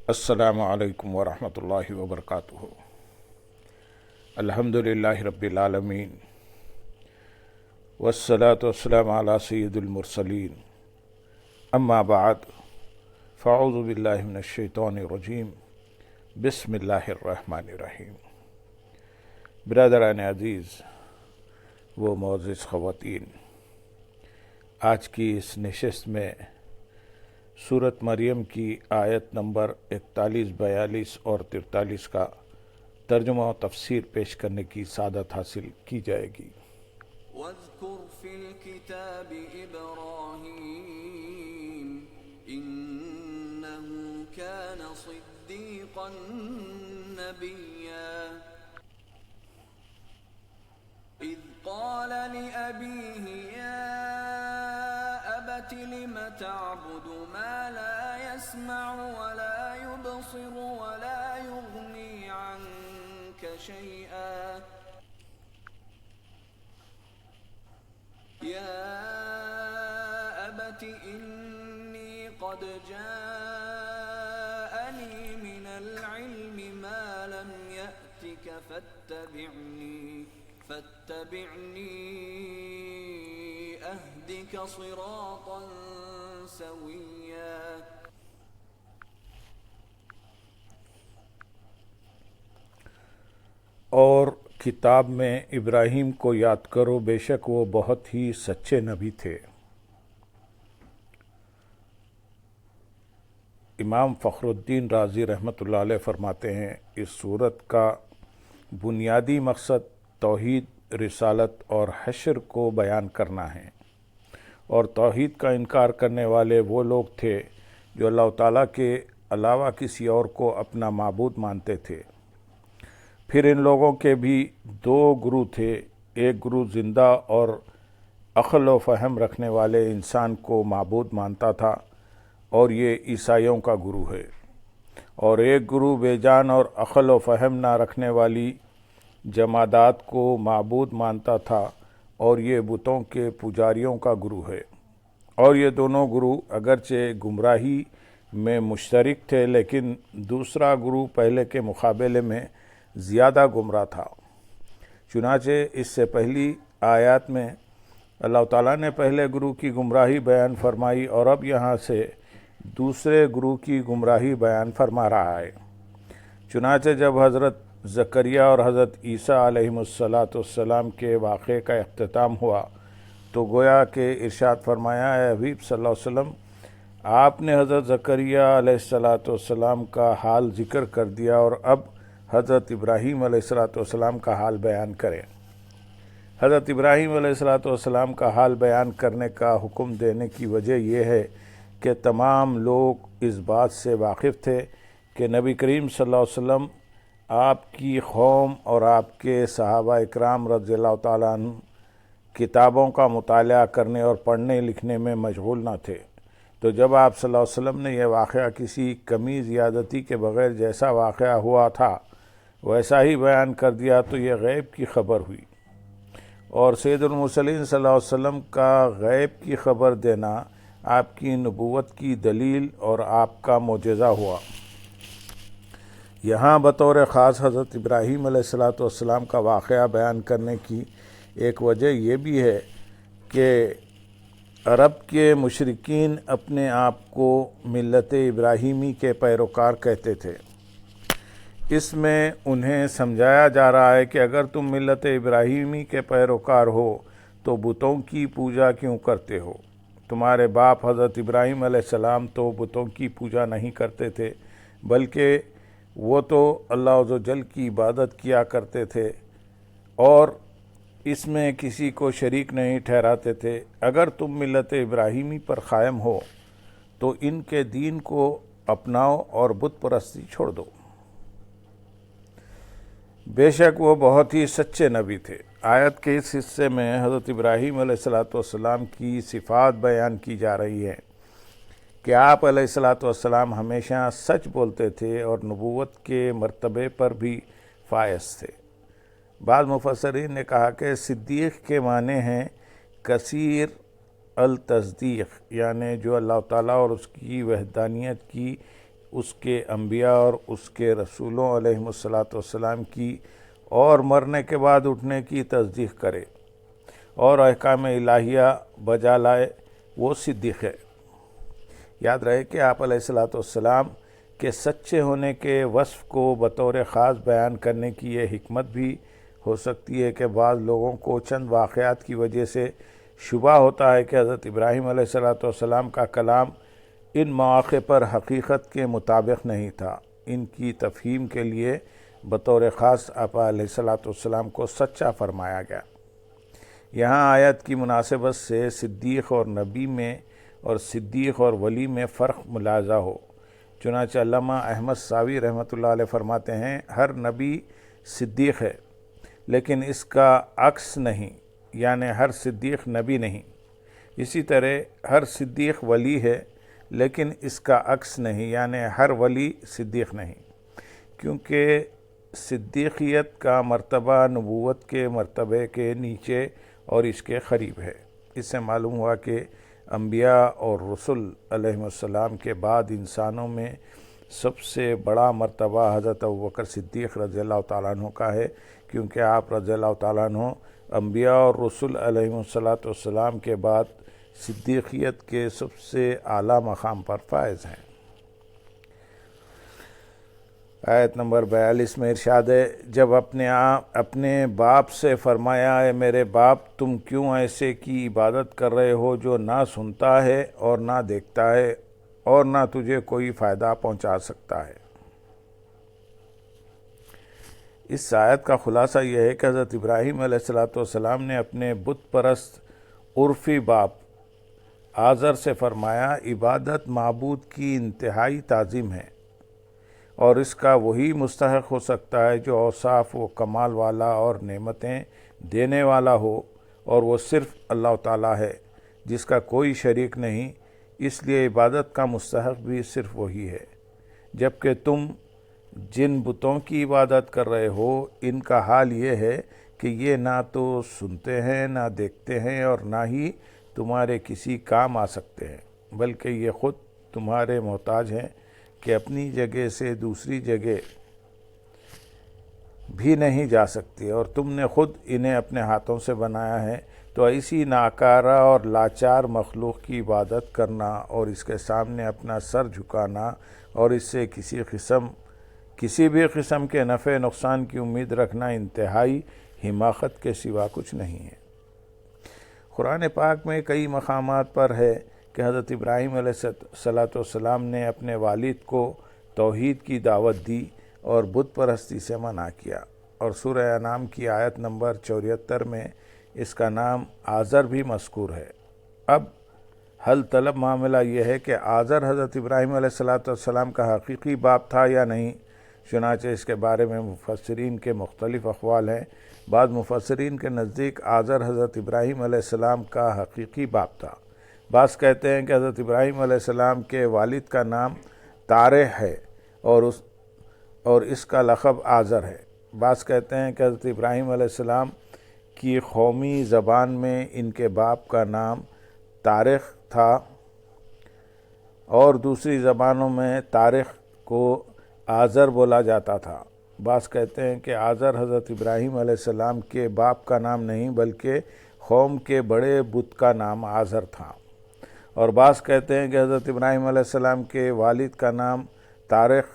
السلام علیکم ورحمۃ اللہ وبرکاتہ۔ الحمد للہ رب العالمین والصلاة والسلام علی سید المرسلین، اما بعد فاعوذ باللہ من الشیطان الرجیم، بسم اللہ الرحمن الرحیم۔ برادران عزیز و معزز خواتین، آج کی اس نشست میں سورت مریم کی آیت نمبر 41، 42 اور 43 کا ترجمہ و تفسیر پیش کرنے کی سعادت حاصل کی جائے گی۔ وَاذْكُرْ فِي الْكِتَابِ إِبْرَاهِيمَ إِنَّهُ كَانَ صِدِّيقًا نَبِيًّا إِذْ قَالَ لِأَبِيهِ يَا أَبَتِ لِمَ تَعْبُدُ مَا لَا يَسْمَعُ وَلَا يُبْصِرُ وَلَا يُغْنِي عَنكَ شَيْئًا يَا أَبَتِ إِنِّي قَدْ جَاءَنِي مِنَ الْعِلْمِ مَا لَمْ يَأْتِكَ فاتبعني أهدك صراطا سويا۔ اور کتاب میں ابراہیم کو یاد کرو، بے شک وہ بہت ہی سچے نبی تھے۔ امام فخر الدین رازی رحمۃ اللہ علیہ فرماتے ہیں، اس صورت کا بنیادی مقصد توحید، رسالت اور حشر کو بیان کرنا ہے، اور توحید کا انکار کرنے والے وہ لوگ تھے جو اللہ تعالیٰ کے علاوہ کسی اور کو اپنا معبود مانتے تھے۔ پھر ان لوگوں کے بھی دو گروہ تھے، ایک گروہ زندہ اور عقل و فہم رکھنے والے انسان کو معبود مانتا تھا، اور یہ عیسائیوں کا گروہ ہے، اور ایک گروہ بے جان اور عقل و فہم نہ رکھنے والی جمادات کو معبود مانتا تھا، اور یہ بتوں کے پجاریوں کا گروہ ہے۔ اور یہ دونوں گروہ اگرچہ گمراہی میں مشترک تھے، لیکن دوسرا گروہ پہلے کے مقابلے میں زیادہ گمراہ تھا۔ چنانچہ اس سے پہلی آیات میں اللہ تعالیٰ نے پہلے گروہ کی گمراہی بیان فرمائی، اور اب یہاں سے دوسرے گروہ کی گمراہی بیان فرما رہا ہے۔ چنانچہ جب حضرت زکریا اور حضرت عیسیٰ علیہم السلام کے واقعے کا اختتام ہوا تو گویا کہ ارشاد فرمایا، اے حبیب صلی اللہ علیہ وسلم، آپ نے حضرت زکریا علیہ السلام کا حال ذکر کر دیا، اور اب حضرت ابراہیم علیہ السلام کا حال بیان کریں۔ حضرت ابراہیم علیہ السلام کا حال بیان کرنے کا حکم دینے کی وجہ یہ ہے کہ تمام لوگ اس بات سے واقف تھے کہ نبی کریم صلی اللہ علیہ وسلم آپ کی قوم اور آپ کے صحابہ اکرام رضی اللہ تعالیٰ عنہ کتابوں کا مطالعہ کرنے اور پڑھنے لکھنے میں مشغول نہ تھے، تو جب آپ صلی اللہ علیہ وسلم نے یہ واقعہ کسی کمی زیادتی کے بغیر جیسا واقعہ ہوا تھا ویسا ہی بیان کر دیا تو یہ غیب کی خبر ہوئی، اور سید المرسلین صلی اللہ علیہ وسلم کا غیب کی خبر دینا آپ کی نبوت کی دلیل اور آپ کا معجزہ ہوا۔ یہاں بطور خاص حضرت ابراہیم علیہ السلام کا واقعہ بیان کرنے کی ایک وجہ یہ بھی ہے کہ عرب کے مشرکین اپنے آپ کو ملت ابراہیمی کے پیروکار کہتے تھے۔ اس میں انہیں سمجھایا جا رہا ہے کہ اگر تم ملت ابراہیمی کے پیروکار ہو تو بتوں کی پوجا کیوں کرتے ہو؟ تمہارے باپ حضرت ابراہیم علیہ السلام تو بتوں کی پوجا نہیں کرتے تھے، بلکہ وہ تو اللہ عز و جل کی عبادت کیا کرتے تھے، اور اس میں کسی کو شریک نہیں ٹھہراتے تھے۔ اگر تم ملت ابراہیمی پر قائم ہو تو ان کے دین کو اپناؤ اور بت پرستی چھوڑ دو۔ بے شک وہ بہت ہی سچے نبی تھے۔ آیت کے اس حصے میں حضرت ابراہیم علیہ السلام کی صفات بیان کی جا رہی ہیں کہ آپ علیہ السلام ہمیشہ سچ بولتے تھے اور نبوت کے مرتبے پر بھی فائز تھے۔ بعض مفسرین نے کہا کہ صدیق کے معنی ہیں کثیر التصدیق، یعنی جو اللہ تعالیٰ اور اس کی وحدانیت کی اس کے انبیاء اور اس کے رسولوں علیہم الصلاۃ والسلام کی اور مرنے کے بعد اٹھنے کی تصدیق کرے اور احکام الہیہ بجا لائے، وہ صدیق ہے۔ یاد رہے کہ آپ علیہ الصلاۃ والسلام کے سچے ہونے کے وصف کو بطور خاص بیان کرنے کی یہ حکمت بھی ہو سکتی ہے کہ بعض لوگوں کو چند واقعات کی وجہ سے شبہ ہوتا ہے کہ حضرت ابراہیم علیہ الصلاۃ والسلام کا کلام ان مواقع پر حقیقت کے مطابق نہیں تھا۔ ان کی تفہیم کے لیے بطور خاص آپ علیہ الصلاۃ والسلام کو سچا فرمایا گیا۔ یہاں آیت کی مناسبت سے صدیق اور نبی میں اور صدیق اور ولی میں فرق ملاحظہ ہو۔ چنانچہ علامہ احمد ساوی رحمۃ اللہ علیہ فرماتے ہیں، ہر نبی صدیق ہے لیکن اس کا عکس نہیں، یعنی ہر صدیق نبی نہیں۔ اسی طرح ہر صدیق ولی ہے لیکن اس کا عکس نہیں، یعنی ہر ولی صدیق نہیں، کیونکہ صدیقیت کا مرتبہ نبوت کے مرتبے کے نیچے اور اس کے قریب ہے۔ اس سے معلوم ہوا کہ انبیاء اور رسل علیہ السلام کے بعد انسانوں میں سب سے بڑا مرتبہ حضرت ابوبکر صدیق رضی اللہ تعالیٰ عنہ کا ہے، کیونکہ آپ رضی اللہ تعالیٰ عنہ انبیاء اور رسل علیہ السلام کے بعد صدیقیت کے سب سے اعلیٰ مقام پر فائز ہیں۔ آیت نمبر 42 میں ارشاد ہے، جب اپنے باپ سے فرمایا، اے میرے باپ، تم کیوں ایسے کی عبادت کر رہے ہو جو نہ سنتا ہے اور نہ دیکھتا ہے اور نہ تجھے کوئی فائدہ پہنچا سکتا ہے۔ اس آیت کا خلاصہ یہ ہے کہ حضرت ابراہیم علیہ السلام نے اپنے بت پرست عرفی باپ آزر سے فرمایا، عبادت معبود کی انتہائی تعظیم ہے اور اس کا وہی مستحق ہو سکتا ہے جو اوصاف و کمال والا اور نعمتیں دینے والا ہو، اور وہ صرف اللہ تعالیٰ ہے جس کا کوئی شریک نہیں، اس لیے عبادت کا مستحق بھی صرف وہی ہے۔ جبکہ تم جن بتوں کی عبادت کر رہے ہو، ان کا حال یہ ہے کہ یہ نہ تو سنتے ہیں، نہ دیکھتے ہیں اور نہ ہی تمہارے کسی کام آ سکتے ہیں، بلکہ یہ خود تمہارے محتاج ہیں کہ اپنی جگہ سے دوسری جگہ بھی نہیں جا سکتی، اور تم نے خود انہیں اپنے ہاتھوں سے بنایا ہے، تو ایسی ناکارہ اور لاچار مخلوق کی عبادت کرنا اور اس کے سامنے اپنا سر جھکانا اور اس سے کسی بھی قسم کے نفع نقصان کی امید رکھنا انتہائی حماقت کے سوا کچھ نہیں ہے۔ قرآن پاک میں کئی مقامات پر ہے کہ حضرت ابراہیم علیہ السلام نے اپنے والد کو توحید کی دعوت دی اور بت پرستی سے منع کیا، اور سورہ انعام کی آیت نمبر 74 میں اس کا نام آزر بھی مذکور ہے۔ اب حل طلب معاملہ یہ ہے کہ آزر حضرت ابراہیم علیہ السلام کا حقیقی باپ تھا یا نہیں۔ چنانچہ اس کے بارے میں مفسرین کے مختلف اقوال ہیں۔ بعض مفسرین کے نزدیک آزر حضرت ابراہیم علیہ السلام کا حقیقی باپ تھا۔ بعض کہتے ہیں کہ حضرت ابراہیم علیہ السلام کے والد کا نام تارح ہے اور اس کا لقب آزر ہے۔ بعض کہتے ہیں کہ حضرت ابراہیم علیہ السلام کی قومی زبان میں ان کے باپ کا نام تارخ تھا، اور دوسری زبانوں میں تارخ کو آزر بولا جاتا تھا۔ بعض کہتے ہیں کہ آزر حضرت ابراہیم علیہ السلام کے باپ کا نام نہیں بلکہ قوم کے بڑے بت کا نام آزر تھا، اور بعض کہتے ہیں کہ حضرت ابراہیم علیہ السلام کے والد کا نام تارخ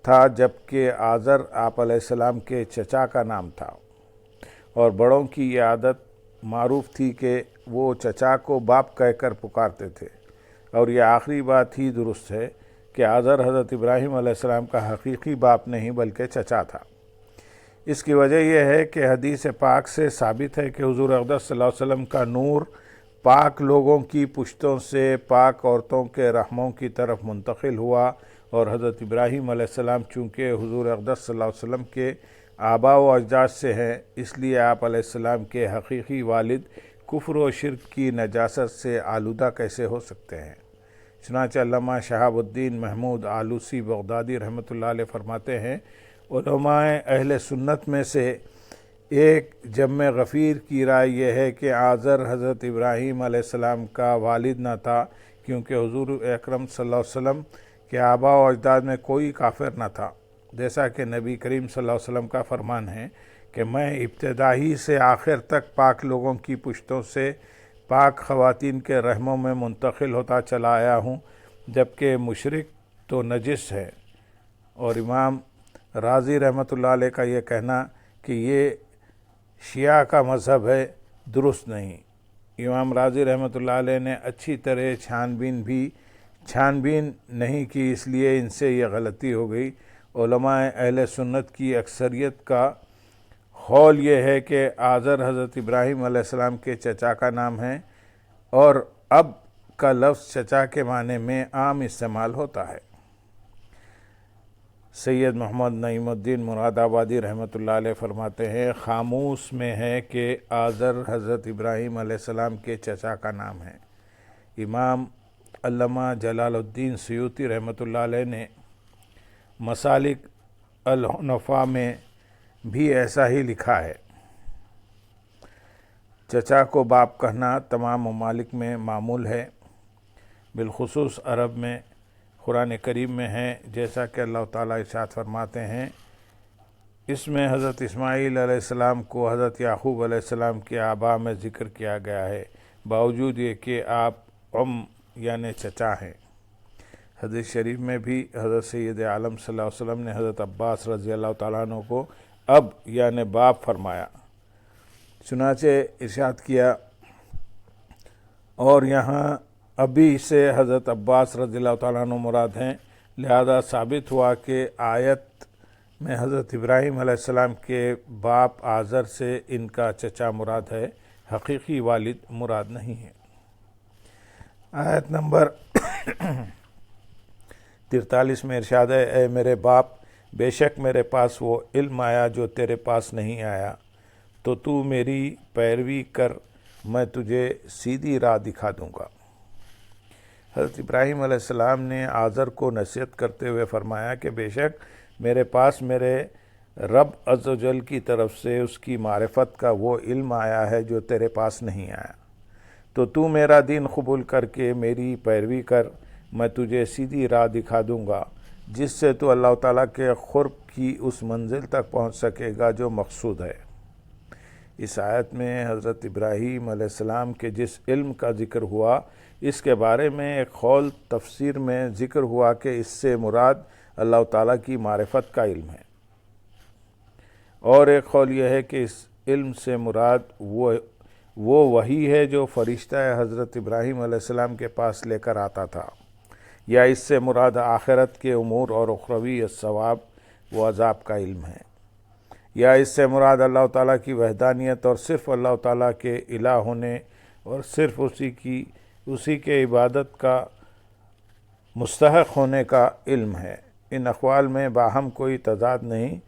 تھا، جبکہ آزر آپ علیہ السلام کے چچا کا نام تھا، اور بڑوں کی یہ عادت معروف تھی کہ وہ چچا کو باپ کہہ کر پکارتے تھے، اور یہ آخری بات ہی درست ہے کہ آزر حضرت ابراہیم علیہ السلام کا حقیقی باپ نہیں بلکہ چچا تھا۔ اس کی وجہ یہ ہے کہ حدیث پاک سے ثابت ہے کہ حضور اقدس صلی اللہ علیہ وسلم کا نور پاک لوگوں کی پشتوں سے پاک عورتوں کے رحموں کی طرف منتقل ہوا، اور حضرت ابراہیم علیہ السلام چونکہ حضور اقدس صلی اللہ علیہ وسلم کے آباء و اجداد سے ہیں، اس لیے آپ علیہ السلام کے حقیقی والد کفر و شرک کی نجاست سے آلودہ کیسے ہو سکتے ہیں؟ چنانچہ علامہ شہاب الدین محمود آلوسی بغدادی رحمۃ اللہ علیہ فرماتے ہیں، علماء اہل سنت میں سے ایک جم غفیر کی رائے یہ ہے کہ آزر حضرت ابراہیم علیہ السلام کا والد نہ تھا، کیونکہ حضور اکرم صلی اللہ علیہ وسلم کہ آبا و اجداد میں کوئی کافر نہ تھا، جیسا کہ نبی کریم صلی اللہ علیہ وسلم کا فرمان ہے کہ میں ابتدائی سے آخر تک پاک لوگوں کی پشتوں سے پاک خواتین کے رحموں میں منتقل ہوتا چلا آیا ہوں، جبکہ مشرک تو نجس ہے۔ اور امام رازی رحمۃ اللہ علیہ کا یہ کہنا کہ یہ شیعہ کا مذہب ہے، درست نہیں۔ امام رازی رحمۃ اللہ علیہ نے اچھی طرح چھانبین نہیں کی، اس لیے ان سے یہ غلطی ہو گئی۔ علماء اہل سنت کی اکثریت کا قول یہ ہے کہ آزر حضرت ابراہیم علیہ السلام کے چچا کا نام ہے، اور اب کا لفظ چچا کے معنی میں عام استعمال ہوتا ہے۔ سید محمد نعیم الدین مراد آبادی رحمۃ اللہ علیہ فرماتے ہیں، خاموس میں ہے کہ آزر حضرت ابراہیم علیہ السلام کے چچا کا نام ہے۔ امام علامہ جلال الدین سیوطی رحمۃ اللہ علیہ نے مسالک الحنفاء میں بھی ایسا ہی لکھا ہے۔ چچا کو باپ کہنا تمام ممالک میں معمول ہے، بالخصوص عرب میں۔ قرآن کریم میں ہے، جیسا کہ اللہ تعالیٰ ارشاد فرماتے ہیں، اس میں حضرت اسماعیل علیہ السلام کو حضرت یعقوب علیہ السلام کے آبا میں ذکر کیا گیا ہے، باوجود یہ کہ آپ یعنی چچا ہیں۔ حدیث شریف میں بھی حضرت سید عالم صلی اللہ علیہ وسلم نے حضرت عباس رضی اللہ تعالیٰ عنہ کو اب یعنی باپ فرمایا۔ چنانچہ ارشاد کیا، اور یہاں ابھی سے حضرت عباس رضی اللہ تعالیٰ عنہ مراد ہیں، لہذا ثابت ہوا کہ آیت میں حضرت ابراہیم علیہ السلام کے باپ آزر سے ان کا چچا مراد ہے، حقیقی والد مراد نہیں ہے۔ آیت نمبر 43 میں ارشاد ہے، اے میرے باپ، بے شک میرے پاس وہ علم آیا جو تیرے پاس نہیں آیا، تو میری پیروی کر، میں تجھے سیدھی راہ دکھا دوں گا۔ حضرت ابراہیم علیہ السلام نے آزر کو نصیحت کرتے ہوئے فرمایا کہ بے شک میرے پاس میرے رب عز و جل کی طرف سے اس کی معرفت کا وہ علم آیا ہے جو تیرے پاس نہیں آیا، تو میرا دین قبول کر کے میری پیروی کر، میں تجھے سیدھی راہ دکھا دوں گا، جس سے تو اللہ تعالیٰ کے قرب کی اس منزل تک پہنچ سکے گا جو مقصود ہے۔ اس آیت میں حضرت ابراہیم علیہ السلام کے جس علم کا ذکر ہوا، اس کے بارے میں ایک قول تفسیر میں ذکر ہوا کہ اس سے مراد اللہ تعالیٰ کی معرفت کا علم ہے، اور ایک قول یہ ہے کہ اس علم سے مراد وہ وحی ہے جو فرشتہ حضرت ابراہیم علیہ السلام کے پاس لے کر آتا تھا، یا اس سے مراد آخرت کے امور اور اخروی ثواب و عذاب کا علم ہے، یا اس سے مراد اللہ تعالیٰ کی وحدانیت اور صرف اللہ تعالیٰ کے الہ ہونے اور صرف اسی کے عبادت کا مستحق ہونے کا علم ہے۔ ان اقوال میں باہم کوئی تضاد نہیں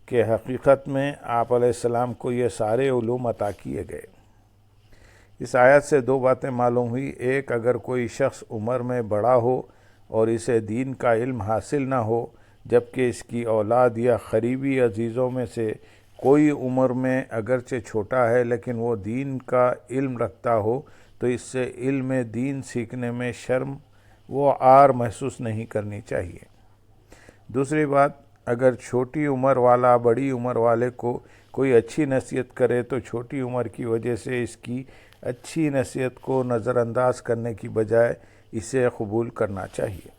کہ حقیقت میں آپ علیہ السلام کو یہ سارے علوم عطا کیے گئے۔ اس آیت سے دو باتیں معلوم ہوئی، ایک، اگر کوئی شخص عمر میں بڑا ہو اور اسے دین کا علم حاصل نہ ہو، جبکہ اس کی اولاد یا قریبی عزیزوں میں سے کوئی عمر میں اگرچہ چھوٹا ہے لیکن وہ دین کا علم رکھتا ہو، تو اس سے علم دین سیکھنے میں شرم و عار محسوس نہیں کرنی چاہیے۔ دوسری بات، اگر چھوٹی عمر والا بڑی عمر والے کو کوئی اچھی نصیحت کرے تو چھوٹی عمر کی وجہ سے اس کی اچھی نصیحت کو نظر انداز کرنے کی بجائے اسے قبول کرنا چاہیے۔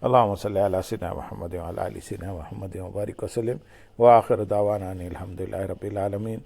اللہم صلی علی سیدنا محمد وعلی آل سیدنا محمد وبارک وسلم، وآخر دعوانا ان الحمدللہ رب العالمین۔